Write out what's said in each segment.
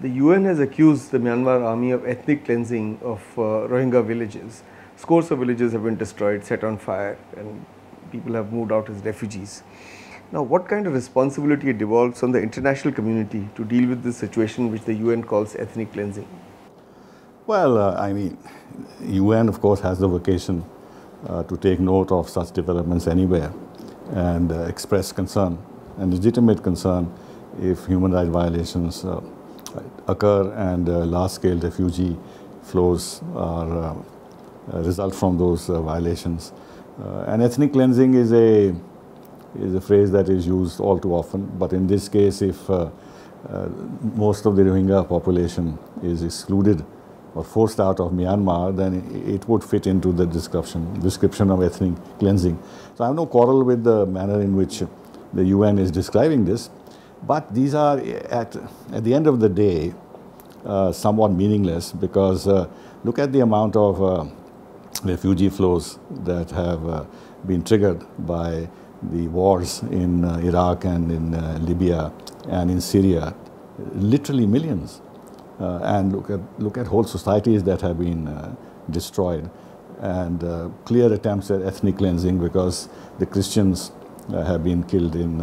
The UN has accused the Myanmar army of ethnic cleansing of Rohingya villages. Scores of villages have been destroyed, set on fire, and people have moved out as refugees. Now, what kind of responsibility devolves on the international community to deal with this situation which the UN calls ethnic cleansing? Well, I mean, UN of course has the vocation to take note of such developments anywhere and express concern and legitimate concern if human rights violations occur and large-scale refugee flows are result from those violations. And ethnic cleansing is a phrase that is used all too often, but in this case, if most of the Rohingya population is excluded or forced out of Myanmar, then it would fit into the description of ethnic cleansing. So I have no quarrel with the manner in which the UN is describing this, but these are at the end of the day somewhat meaningless, because look at the amount of refugee flows that have been triggered by the wars in Iraq and in Libya and in Syria, literally millions. And look at whole societies that have been destroyed, and clear attempts at ethnic cleansing, because the Christians have been killed in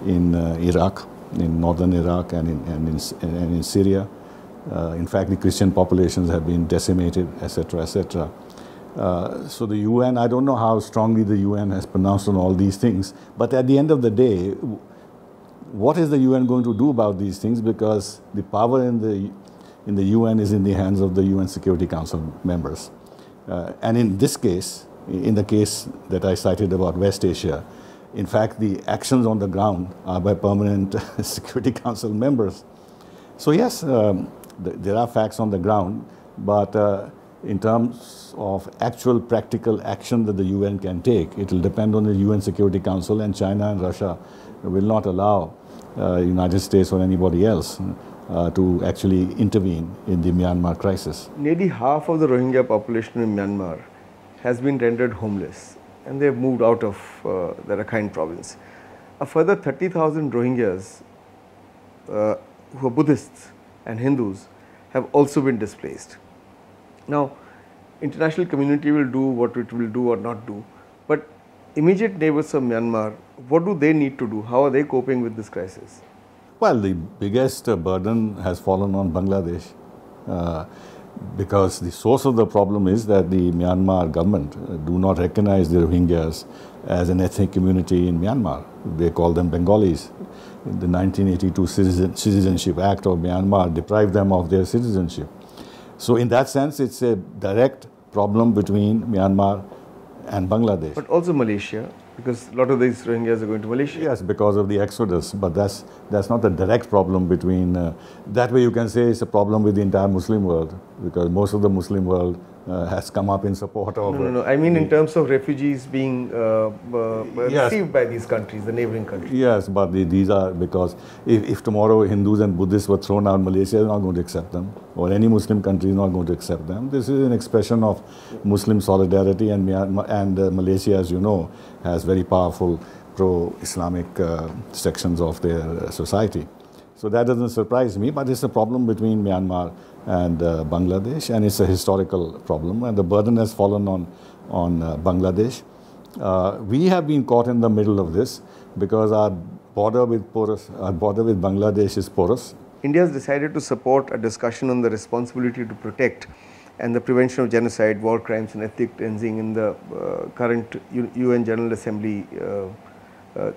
Iraq, in northern Iraq, and in Syria. In fact, the Christian populations have been decimated, etc., etc. So the UN, I don't know how strongly the UN has pronounced on all these things, but at the end of the day, what is the UN going to do about these things? Because the power in the UN is in the hands of the UN Security Council members. And in this case, in the case that I cited about West Asia, in fact, the actions on the ground are by permanent Security Council members. So yes, there are facts on the ground, but in terms of actual practical action that the UN can take, it will depend on the UN Security Council, and China and Russia will not allow United States or anybody else to actually intervene in the Myanmar crisis. Nearly half of the Rohingya population in Myanmar has been rendered homeless, and they have moved out of the Rakhine province. A further 30,000 Rohingyas who are Buddhists and Hindus have also been displaced. Now, international community will do what it will do or not do, but immediate neighbors of Myanmar, what do they need to do? How are they coping with this crisis? Well, the biggest burden has fallen on Bangladesh, because the source of the problem is that the Myanmar government do not recognize the Rohingyas as an ethnic community in Myanmar. They call them Bengalis. The 1982 Citizenship Act of Myanmar deprived them of their citizenship. So in that sense, it's a direct problem between Myanmar and Bangladesh. But also Malaysia, because a lot of these Rohingyas are going to Malaysia. Yes, because of the exodus, but that's not a direct problem between, that way you can say it's a problem with the entire Muslim world, because most of the Muslim world has come up in support of... No. I mean in terms of refugees being received by these countries, the neighboring countries. Yes, but these are, because if tomorrow Hindus and Buddhists were thrown out, Malaysia is not going to accept them, or any Muslim country is not going to accept them. This is an expression of Muslim solidarity, and Malaysia, as you know, has very powerful pro-Islamic sections of their society. So that doesn't surprise me, but it's a problem between Myanmar and Bangladesh, and it's a historical problem, and the burden has fallen on Bangladesh. We have been caught in the middle of this because our border with Bangladesh is porous. India has decided to support a discussion on the responsibility to protect and the prevention of genocide, war crimes and ethnic cleansing in the current UN General Assembly.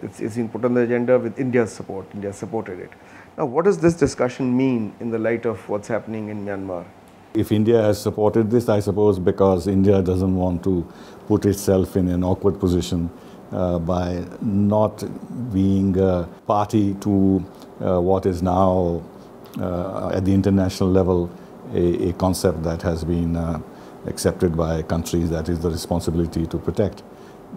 It's been put on the agenda with India's support. India supported it. Now, what does this discussion mean in the light of what's happening in Myanmar? If India has supported this, I suppose because India doesn't want to put itself in an awkward position by not being a party to what is now at the international level a concept that has been accepted by countries, that is the responsibility to protect.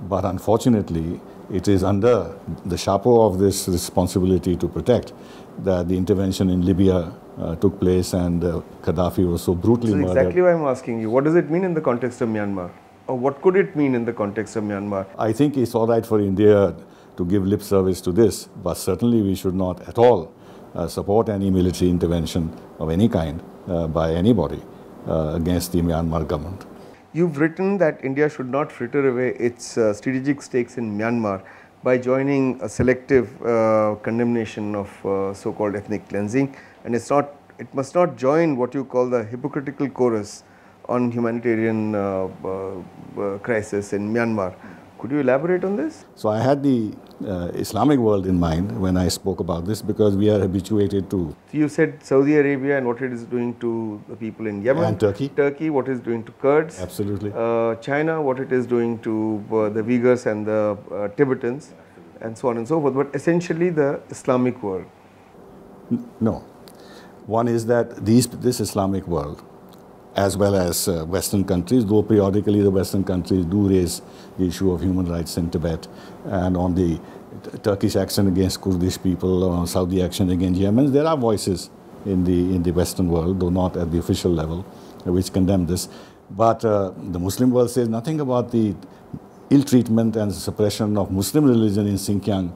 But unfortunately, it is under the chapeau of this responsibility to protect that the intervention in Libya took place, and Gaddafi was so brutally murdered. That's exactly why I'm asking you. What does it mean in the context of Myanmar? Or what could it mean in the context of Myanmar? I think it's all right for India to give lip service to this, but certainly we should not at all support any military intervention of any kind by anybody against the Myanmar government. You've written that India should not fritter away its strategic stakes in Myanmar by joining a selective condemnation of so-called ethnic cleansing, and it must not join what you call the hypocritical chorus on humanitarian crisis in Myanmar. Could you elaborate on this? So I had the Islamic world in mind when I spoke about this, because we are habituated to. So you said Saudi Arabia and what it is doing to the people in Yemen. And Turkey. Turkey, what it is doing to Kurds. Absolutely. China, what it is doing to the Uyghurs and the Tibetans, and so on and so forth. But essentially the Islamic world. No. One is that this Islamic world, as well as Western countries, though periodically the Western countries do raise the issue of human rights in Tibet, and on the Turkish action against Kurdish people, or on Saudi action against Yemen, there are voices in the Western world, though not at the official level, which condemn this. But the Muslim world says nothing about the ill treatment and suppression of Muslim religion in Xinjiang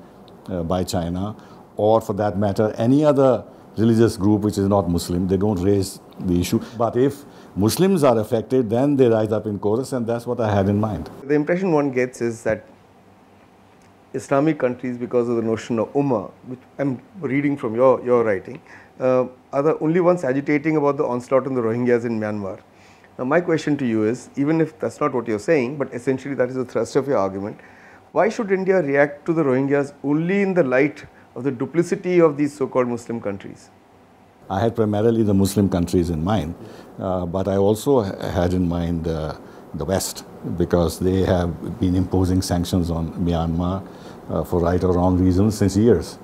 by China, or for that matter, any other religious group which is not Muslim. They don't raise the issue. But if Muslims are affected, then they rise up in chorus, and that's what I had in mind. The impression one gets is that Islamic countries, because of the notion of Ummah, which I'm reading from your writing, are the only ones agitating about the onslaught on the Rohingyas in Myanmar. Now my question to you is, even if that's not what you're saying, but essentially that is the thrust of your argument, why should India react to the Rohingyas only in the light of the duplicity of these so-called Muslim countries? I had primarily the Muslim countries in mind, but I also had in mind the West, because they have been imposing sanctions on Myanmar for right or wrong reasons since years.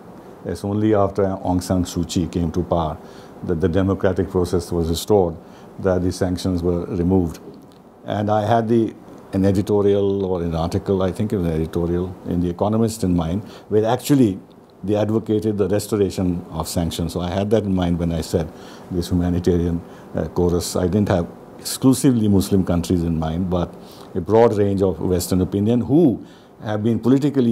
It's only after Aung San Suu Kyi came to power that the democratic process was restored, that the sanctions were removed. And I had an editorial, or an article, I think it was an editorial, in The Economist in mind, where actually they advocated the restoration of sanctions. So I had that in mind when I said this humanitarian chorus. I didn't have exclusively Muslim countries in mind, but a broad range of Western opinion who have been politically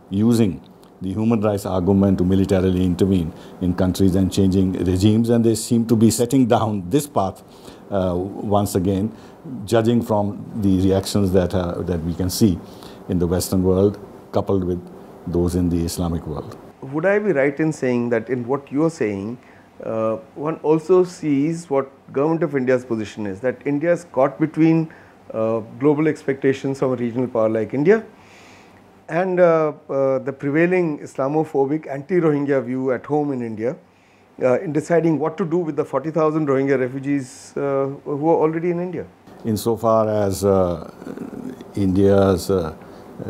using the human rights argument to militarily intervene in countries and changing regimes, and they seem to be setting down this path once again, judging from the reactions that we can see in the Western world, coupled with those in the Islamic world. Would I be right in saying that in what you are saying, one also sees what Government of India's position is, that India is caught between global expectations from a regional power like India and the prevailing Islamophobic anti-Rohingya view at home in India in deciding what to do with the 40,000 Rohingya refugees who are already in India? Insofar as India's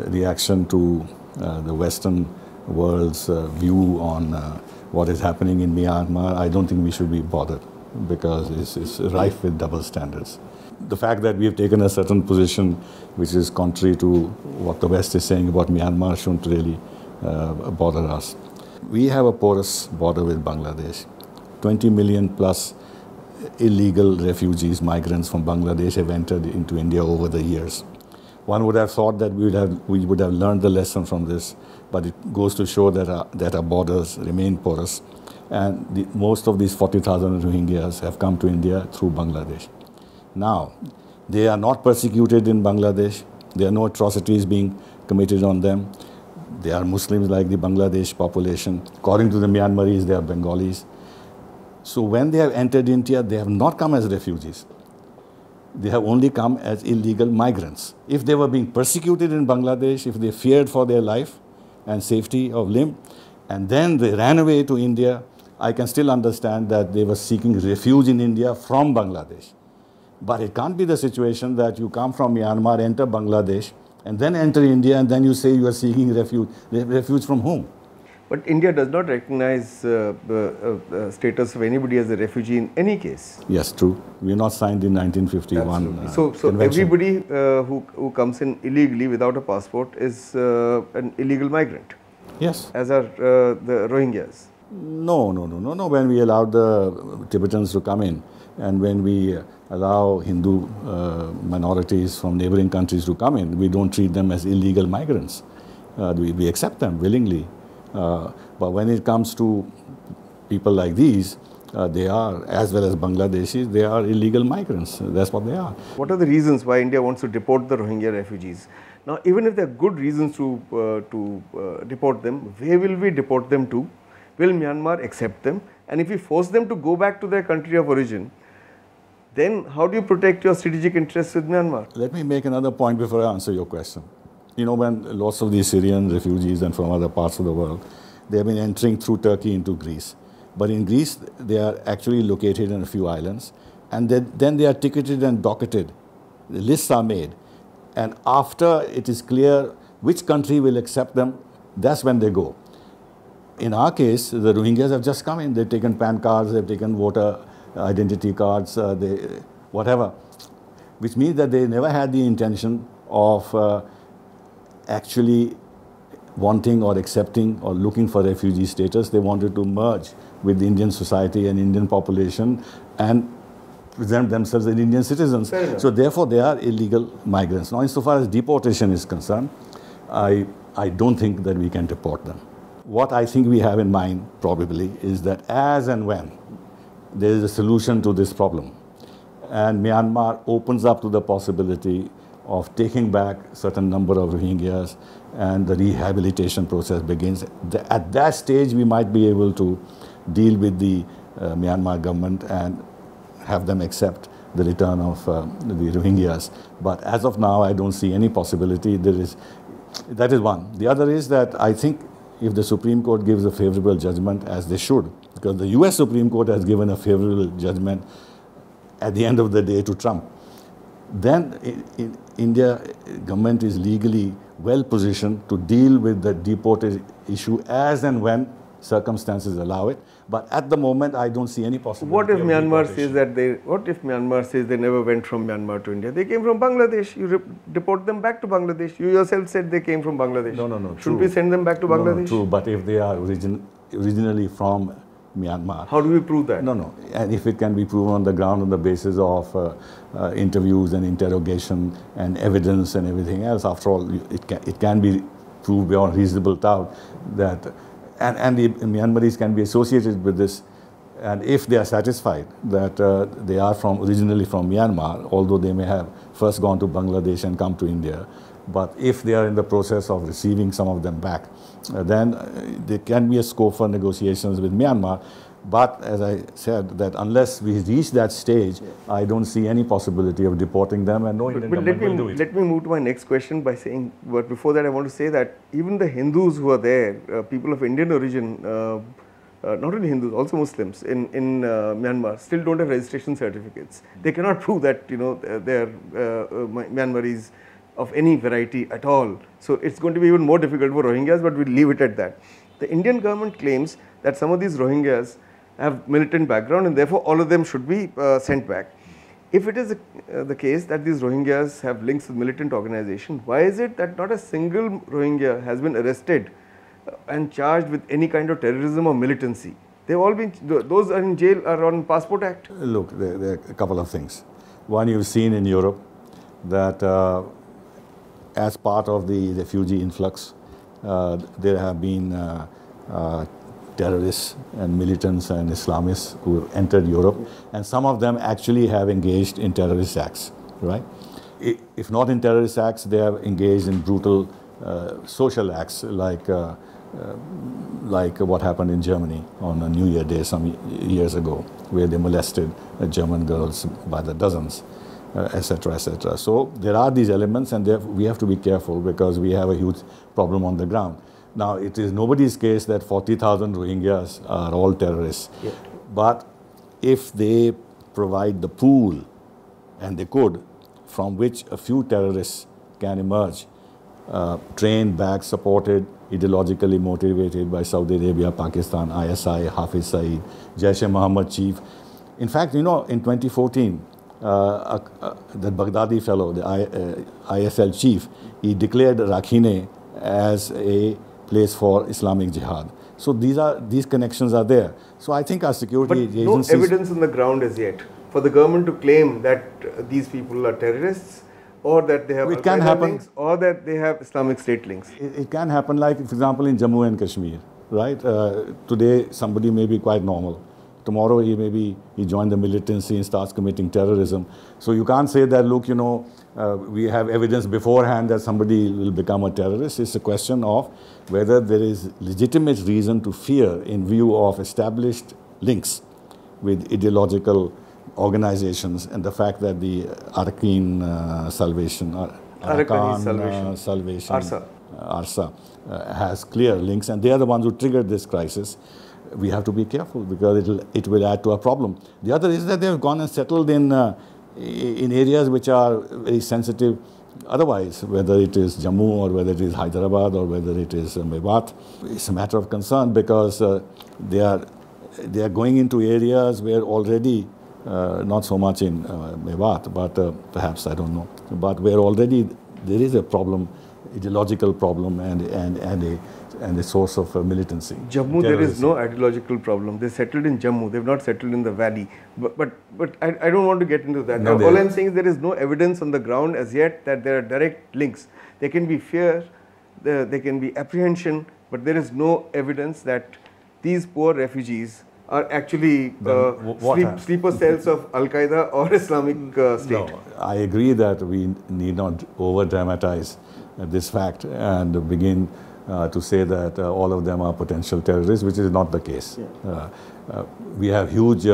reaction to the Western world's view on what is happening in Myanmar, I don't think we should be bothered, because it's rife with double standards. The fact that we have taken a certain position which is contrary to what the West is saying about Myanmar shouldn't really bother us. We have a porous border with Bangladesh. 20 million plus illegal refugees, migrants from Bangladesh have entered into India over the years. One would have thought that we would have learned the lesson from this, but it goes to show that our borders remain porous, and most of these 40,000 Rohingyas have come to India through Bangladesh. Now, they are not persecuted in Bangladesh. There are no atrocities being committed on them. They are Muslims like the Bangladesh population. According to the Myanmaris, they are Bengalis. So when they have entered India, they have not come as refugees. They have only come as illegal migrants. If they were being persecuted in Bangladesh, if they feared for their life and safety of limb, and then they ran away to India, I can still understand that they were seeking refuge in India from Bangladesh. But it can't be the situation that you come from Myanmar, enter Bangladesh, and then enter India, and then you say you are seeking refuge. Refuge from whom? But India does not recognize status of anybody as a refugee in any case. Yes, true. We are not signed in 1951. So everybody who comes in illegally without a passport is an illegal migrant. Yes. As are the Rohingyas. No. When we allowed the Tibetans to come in, and when we allow Hindu minorities from neighboring countries to come in, we don't treat them as illegal migrants. We accept them willingly. But when it comes to people like these, they are, as well as Bangladeshis, they are illegal migrants. That's what they are. What are the reasons why India wants to deport the Rohingya refugees? Now, even if there are good reasons to deport them, where will we deport them to? Will Myanmar accept them? And if we force them to go back to their country of origin, then how do you protect your strategic interests with Myanmar? Let me make another point before I answer your question. You know, when lots of these Syrian refugees and from other parts of the world, they have been entering through Turkey into Greece. But in Greece, they are actually located in a few islands, and then they are ticketed and docketed. The lists are made. And after it is clear which country will accept them, that's when they go. In our case, the Rohingyas have just come in. They've taken PAN cards, they've taken voter identity cards, whatever. Which means that they never had the intention of actually wanting or accepting or looking for refugee status. They wanted to merge with the Indian society and Indian population and present themselves as Indian citizens. So therefore they are illegal migrants. Now insofar as deportation is concerned, I don't think that we can deport them. What I think we have in mind probably is that as and when there is a solution to this problem and Myanmar opens up to the possibility of taking back certain number of Rohingyas and the rehabilitation process begins, at that stage we might be able to deal with the Myanmar government and have them accept the return of the Rohingyas. But as of now, I don't see any possibility. That is one. The other is that I think if the Supreme Court gives a favorable judgment, as they should, because the US Supreme Court has given a favorable judgment at the end of the day to Trump, then India government is legally well positioned to deal with the deported issue as and when circumstances allow it. But at the moment, I don't see any possibility. What if Myanmar says what if Myanmar says they never went from Myanmar to India? They came from Bangladesh. You deport them back to Bangladesh. You yourself said they came from Bangladesh. No. Should we send them back to Bangladesh? No, true. But if they are originally from Myanmar. How do we prove that? No. And if it can be proven on the ground on the basis of interviews and interrogation and evidence and everything else, after all, it can be proved beyond reasonable doubt that, and the Myanmaris can be associated with this. And if they are satisfied that they are originally from Myanmar, although they may have first gone to Bangladesh and come to India, but if they are in the process of receiving some of them back, then there can be a scope for negotiations with Myanmar. But as I said, that unless we reach that stage, I don't see any possibility of deporting them, and no Indian government will do it. Let me move to my next question by saying, but before that I want to say that even the Hindus who are there, people of Indian origin, not only Hindus, also Muslims in Myanmar, still don't have registration certificates. They cannot prove that they are Myanmaris of any variety at all. So it's going to be even more difficult for Rohingyas, but we'll leave it at that. The Indian government claims that some of these Rohingyas have militant background and therefore all of them should be sent back. If it is the case that these Rohingyas have links with militant organization, why is it that not a single Rohingya has been arrested and charged with any kind of terrorism or militancy? They've all been, those are in jail are on Passport Act. Look, there are a couple of things. One, you've seen in Europe that as part of the refugee influx, there have been terrorists and militants and Islamists who have entered Europe, and some of them actually have engaged in terrorist acts, right? If not in terrorist acts, they have engaged in brutal social acts like what happened in Germany on a New Year Day some years ago, where they molested German girls by the dozens, etc., etc. So there are these elements, and we have to be careful because we have a huge problem on the ground. Now, it is nobody's case that 40,000 Rohingyas are all terrorists. Yeah. But if they provide the pool, and they could, from which a few terrorists can emerge, trained, backed, supported, ideologically motivated by Saudi Arabia, Pakistan, ISI, Hafiz Saeed, Jaish-e-Mohammed chief. In fact, in 2014, the Baghdadi fellow, the ISL chief, he declared Rakhine as a place for Islamic jihad. So these connections are there. So I think our security agencies... no evidence on the ground as yet for the government to claim that these people are terrorists, or that they have links, or that they have Islamic State links. It can happen, like, for example, in Jammu and Kashmir, right? Today, somebody may be quite normal. Tomorrow, he joined the militancy and starts committing terrorism. So you can't say that, look, we have evidence beforehand that somebody will become a terrorist. It's a question of whether there is legitimate reason to fear in view of established links with ideological organizations and the fact that the Arakan Salvation, ARSA has clear links, and they are the ones who triggered this crisis. We have to be careful because it will add to a problem. The other is that they have gone and settled in areas which are very sensitive otherwise, whether it is Jammu or whether it is Hyderabad or whether it is Mewat. It's a matter of concern because they are going into areas where already, not so much in Mewat, but perhaps, I don't know, but where already there is a problem, ideological problem and a source of militancy. Jammu, there is no ideological problem. They settled in Jammu. They have not settled in the valley. But I don't want to get into that. No, all I'm saying is there is no evidence on the ground as yet that there are direct links. There can be fear, there can be apprehension, but there is no evidence that these poor refugees are actually sleeper cells of Al-Qaeda or Islamic State. No, I agree that we need not over-dramatize this fact and begin to say that all of them are potential terrorists, which is not the case. Yeah. We have huge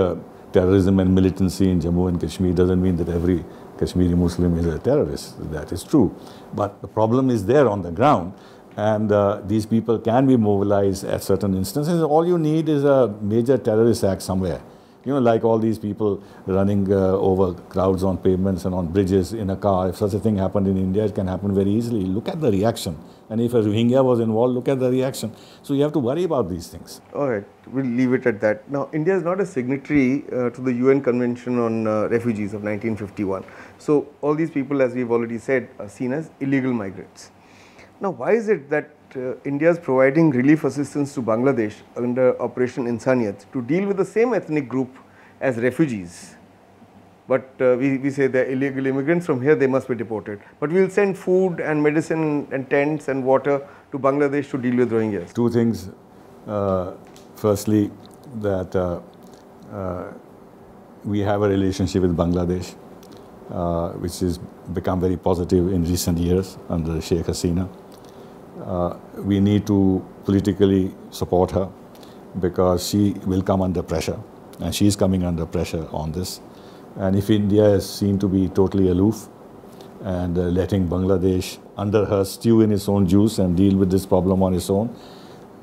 terrorism and militancy in Jammu and Kashmir. Doesn't mean that every Kashmiri Muslim is a terrorist. That is true. But the problem is there on the ground, and these people can be mobilized at certain instances. All you need is a major terrorist act somewhere. Like all these people running over crowds on pavements and on bridges in a car. If such a thing happened in India, it can happen very easily. Look at the reaction. And if a Rohingya was involved, look at the reaction. So you have to worry about these things. All right, we'll leave it at that. Now, India is not a signatory to the UN Convention on Refugees of 1951. So all these people, as we've already said, are seen as illegal migrants. Now, why is it that India is providing relief assistance to Bangladesh under Operation Insaniyat to deal with the same ethnic group as refugees? But we say they're illegal immigrants, from here they must be deported. But we'll send food and medicine and tents and water to Bangladesh to deal with Rohingyas. Two things. Firstly, that we have a relationship with Bangladesh, which has become very positive in recent years under Sheikh Hasina. We need to politically support her because she will come under pressure, and she is coming under pressure on this. And if India is seen to be totally aloof and letting Bangladesh under her stew in its own juice and deal with this problem on its own,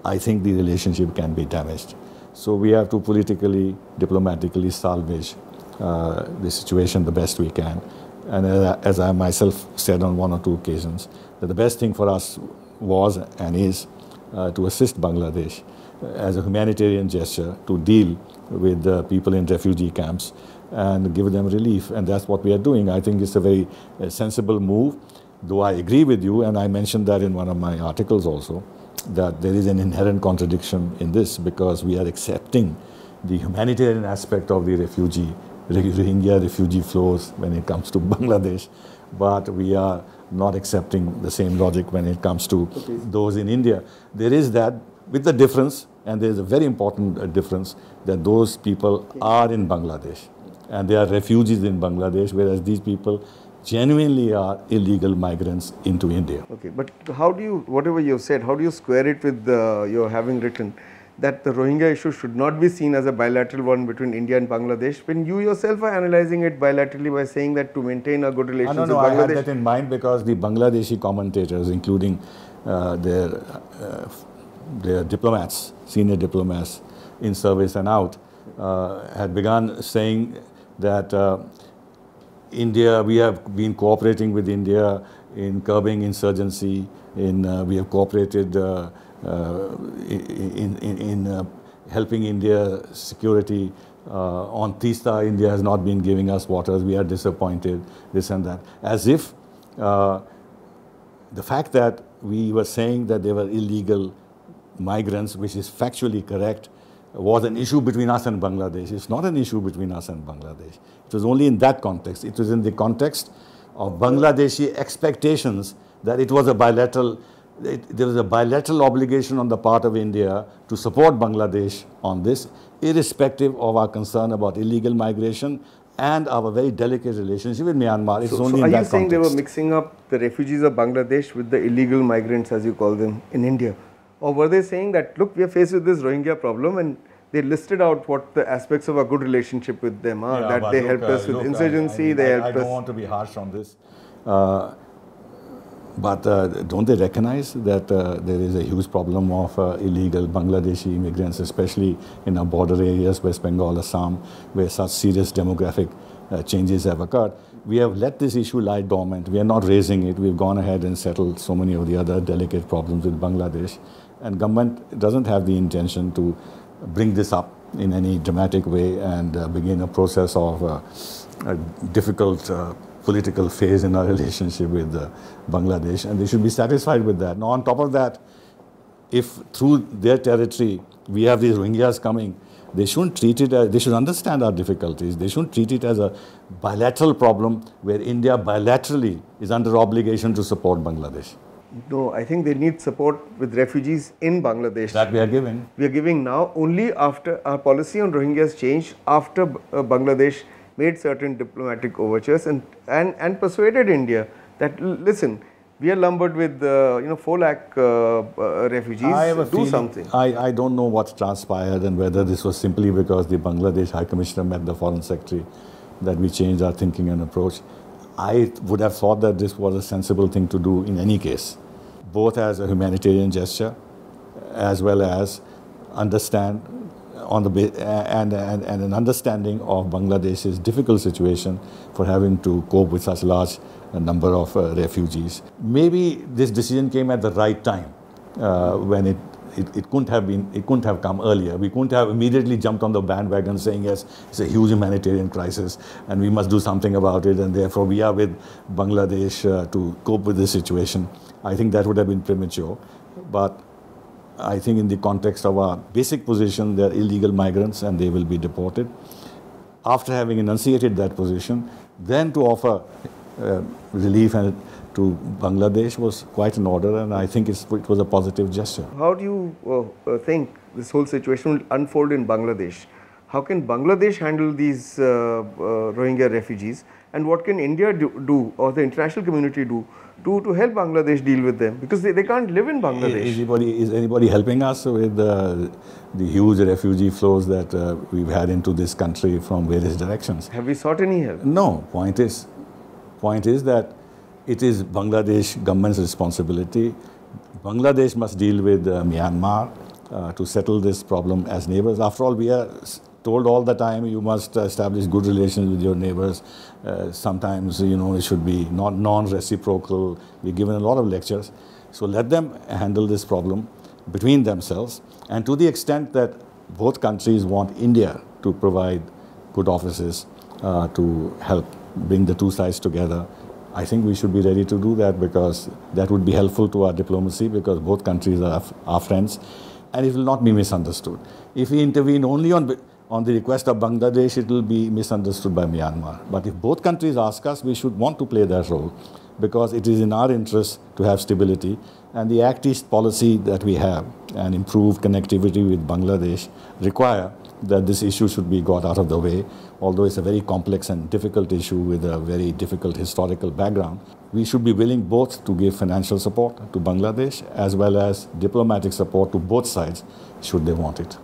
I think the relationship can be damaged. So we have to politically, diplomatically salvage the situation the best we can. And as I myself said on one or two occasions, that the best thing for us was and is to assist Bangladesh as a humanitarian gesture to deal with the people in refugee camps and give them relief, and that's what we are doing. I think it's a very sensible move, though I agree with you, and I mentioned that in one of my articles also, that there is an inherent contradiction in this because we are accepting the humanitarian aspect of the Rohingya refugee flows when it comes to Bangladesh, but we are not accepting the same logic when it comes to those in India. There is that, with the difference, and there is a very important difference, that those people are in Bangladesh and they are refugees in Bangladesh, whereas these people genuinely are illegal migrants into India. Okay, but how do you, whatever you have said, how do you square it with your having written that the Rohingya issue should not be seen as a bilateral one between India and Bangladesh, when you yourself are analyzing it bilaterally by saying that to maintain a good relationship with Bangladesh? I had that in mind because the Bangladeshi commentators, including their diplomats, senior diplomats in service and out, had begun saying that India, we have been cooperating with India in curbing insurgency, we have cooperated in helping India security. On Tista, India has not been giving us waters, we are disappointed, this and that. As if the fact that we were saying that they were illegal migrants, which is factually correct, was an issue between us and Bangladesh. It's not an issue between us and Bangladesh. It was only in that context. It was in the context of Bangladeshi expectations that it was a bilateral there is a bilateral obligation on the part of India to support Bangladesh on this, irrespective of our concern about illegal migration and our very delicate relationship with Myanmar. It's only in that context. Are you saying they were mixing up the refugees of Bangladesh with the illegal migrants, as you call them, in India? Or were they saying that, look, we are faced with this Rohingya problem, and they listed out what the aspects of a good relationship with them are, that they helped us with insurgency, they helped us... I don't want to be harsh on this. But don't they recognize that there is a huge problem of illegal Bangladeshi immigrants, especially in our border areas, West Bengal, Assam, where such serious demographic changes have occurred? We have let this issue lie dormant. We are not raising it. We've gone ahead and settled so many of the other delicate problems with Bangladesh. And government doesn't have the intention to bring this up in any dramatic way and begin a process of a difficult political phase in our relationship with Bangladesh, and they should be satisfied with that. Now, on top of that, if through their territory we have these Rohingyas coming, they shouldn't treat it as, they should understand our difficulties. They shouldn't treat it as a bilateral problem where India bilaterally is under obligation to support Bangladesh. No, I think they need support with refugees in Bangladesh. That we are giving. We are giving now only after our policy on Rohingyas changed, after Bangladesh made certain diplomatic overtures and persuaded India that, listen, we are lumbered with 4 lakh refugees, do something. I don't know what transpired and whether this was simply because the Bangladesh High Commissioner met the Foreign Secretary that we changed our thinking and approach. I would have thought that this was a sensible thing to do in any case, both as a humanitarian gesture as well as understand on the and an understanding of Bangladesh's difficult situation for having to cope with such large number of refugees. Maybe this decision came at the right time when it couldn't have come earlier. We couldn't have immediately jumped on the bandwagon saying, yes, it's a huge humanitarian crisis and we must do something about it, and therefore we are with Bangladesh to cope with this situation. I think that would have been premature. But I think in the context of our basic position, they are illegal migrants and they will be deported. After having enunciated that position, then to offer relief to Bangladesh was quite in order, and I think it was a positive gesture. How do you think this whole situation will unfold in Bangladesh? How can Bangladesh handle these Rohingya refugees, and what can India do or the international community do to help Bangladesh deal with them? Because they can't live in Bangladesh. Is anybody helping us with the huge refugee flows that we've had into this country from various directions? Have we sought any help? No. Point is that it is Bangladesh government's responsibility. Bangladesh must deal with Myanmar to settle this problem as neighbors. After all, we are told all the time you must establish good relations with your neighbors. Sometimes, it should be non-reciprocal. We're given a lot of lectures. So let them handle this problem between themselves. And to the extent that both countries want India to provide good offices to help bring the two sides together, I think we should be ready to do that, because that would be helpful to our diplomacy, because both countries are our friends, and it will not be misunderstood. If we intervene only on the request of Bangladesh, it will be misunderstood by Myanmar. But if both countries ask us, we should want to play that role, because it is in our interest to have stability, and the Act East policy that we have and improved connectivity with Bangladesh require that this issue should be got out of the way. Although it's a very complex and difficult issue with a very difficult historical background, we should be willing both to give financial support to Bangladesh as well as diplomatic support to both sides should they want it.